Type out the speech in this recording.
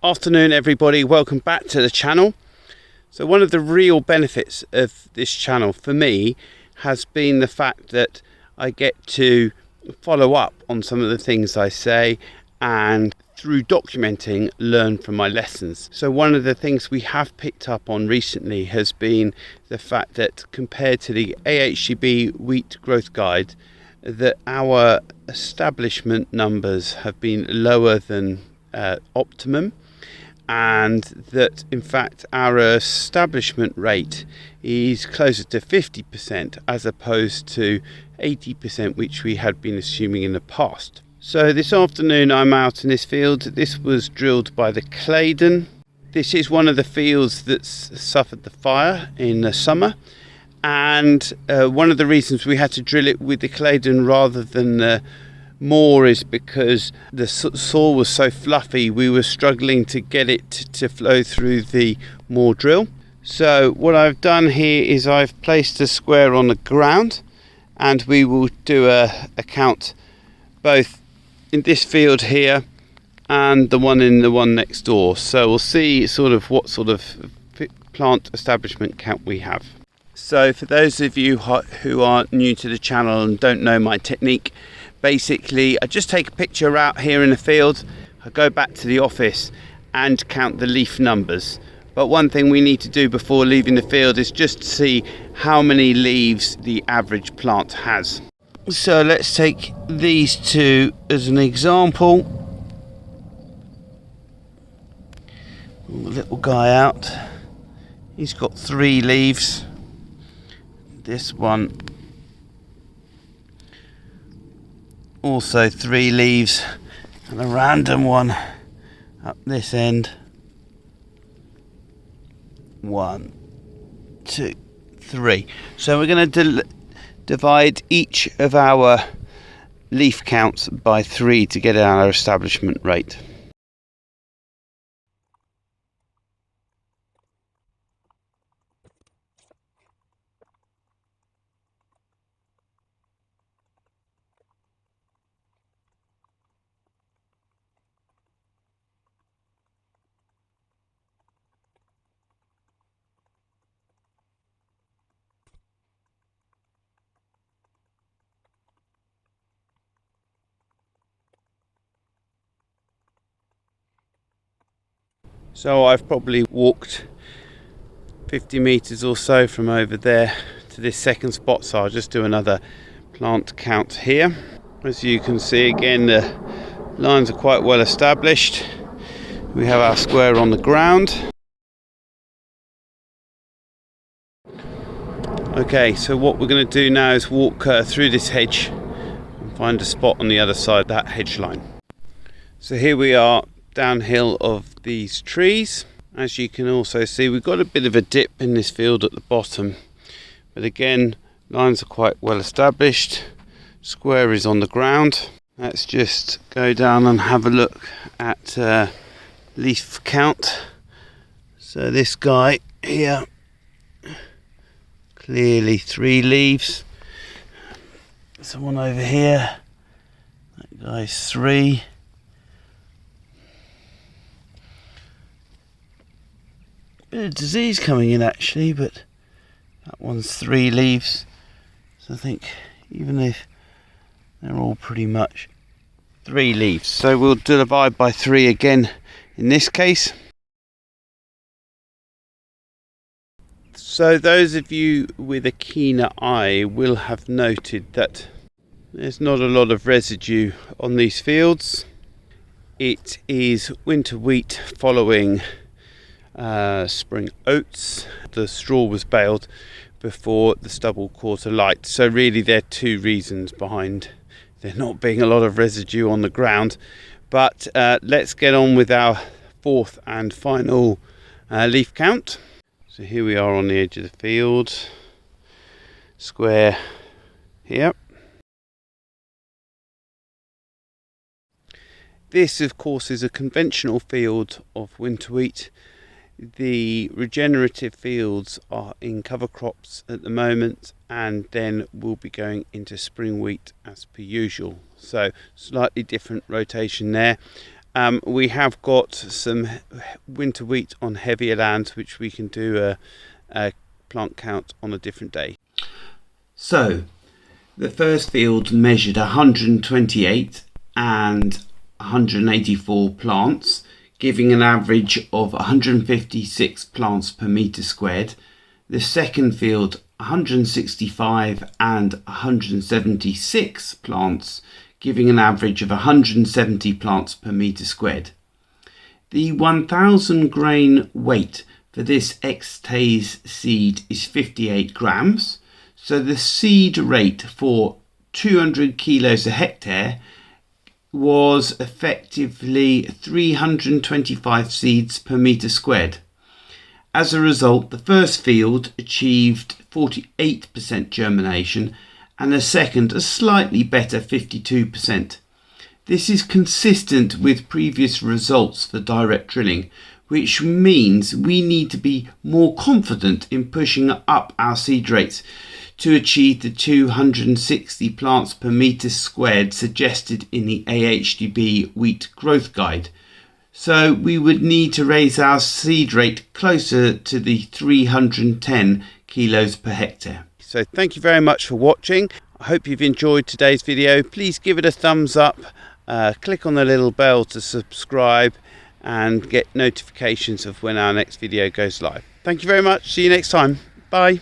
Afternoon everybody, welcome back to the channel. So one of the real benefits of this channel for me has been the fact that I get to follow up on some of the things I say and through documenting learn from my lessons. So one of the things we have picked up on recently has been the fact that compared to the AHGB wheat growth guide, that our establishment numbers have been lower than optimum, and that in fact our establishment rate is closer to 50% as opposed to 80% which we had been assuming in the past. So this afternoon I'm out in this field. This was drilled by the Claydon. This is one of the fields that's suffered the fire in the summer, and one of the reasons we had to drill it with the Claydon rather than the more is because the soil was so fluffy we were struggling to get it to flow through the more drill. So what I've done here is I've placed a square on the ground, and we will do a count both in this field here and the one next door. So we'll see what sort of plant establishment count we have. So for those of you who are new to the channel and don't know my technique, basically I just take a picture out here in the field, I go back to the office and count the leaf numbers. But one thing we need to do before leaving the field is just see how many leaves the average plant has. So let's take these two as an example. The little guy out, he's got 3 leaves. This one also 3 leaves, and a random one up this end. 1, 2, 3. So we're going to divide each of our leaf counts by 3 to get our establishment rate. So I've probably walked 50 meters or so from over there to this second spot, so I'll just do another plant count here. As you can see, again, the lines are quite well established. We have our square on the ground. Okay, so what we're going to do now is walk through this hedge and find a spot on the other side of that hedge line. So here we are downhill of these trees. As you can also see, we've got a bit of a dip in this field at the bottom, but again, lines are quite well established. Square is on the ground. Let's just go down and have a look at leaf count. So this guy here, clearly 3 leaves. Someone over here, that guy's 3. Bit of disease coming in actually, but that one's 3 leaves. So I think even if they're all pretty much 3 leaves, so we'll divide by 3 again in this case. So those of you with a keener eye will have noted that there's not a lot of residue on these fields. It is winter wheat following spring oats. The straw was baled before the stubble caught alight. So really there are 2 reasons behind there not being a lot of residue on the ground. But let's get on with our 4th and final leaf count. So here we are on the edge of the field, square here. This of course is a conventional field of winter wheat. The regenerative fields are in cover crops at the moment, and then we'll be going into spring wheat as per usual. So slightly different rotation there. We have got some winter wheat on heavier lands, which we can do a plant count on a different day. So the first field measured 128 and 184 plants, giving an average of 156 plants per metre squared. The second field 165 and 176 plants, giving an average of 170 plants per metre squared. The 1000 grain weight for this Extase seed is 58 grams. So the seed rate for 200 kilos a hectare was effectively 325 seeds per metre squared. As a result, the first field achieved 48% germination and the second a slightly better 52%. This is consistent with previous results for direct drilling, which means we need to be more confident in pushing up our seed rates to achieve the 260 plants per metre squared suggested in the AHDB wheat growth guide. So we would need to raise our seed rate closer to the 310 kilos per hectare. So thank you very much for watching. I hope you've enjoyed today's video. Please give it a thumbs up, click on the little bell to subscribe and get notifications of when our next video goes live. Thank you very much. See you next time. Bye.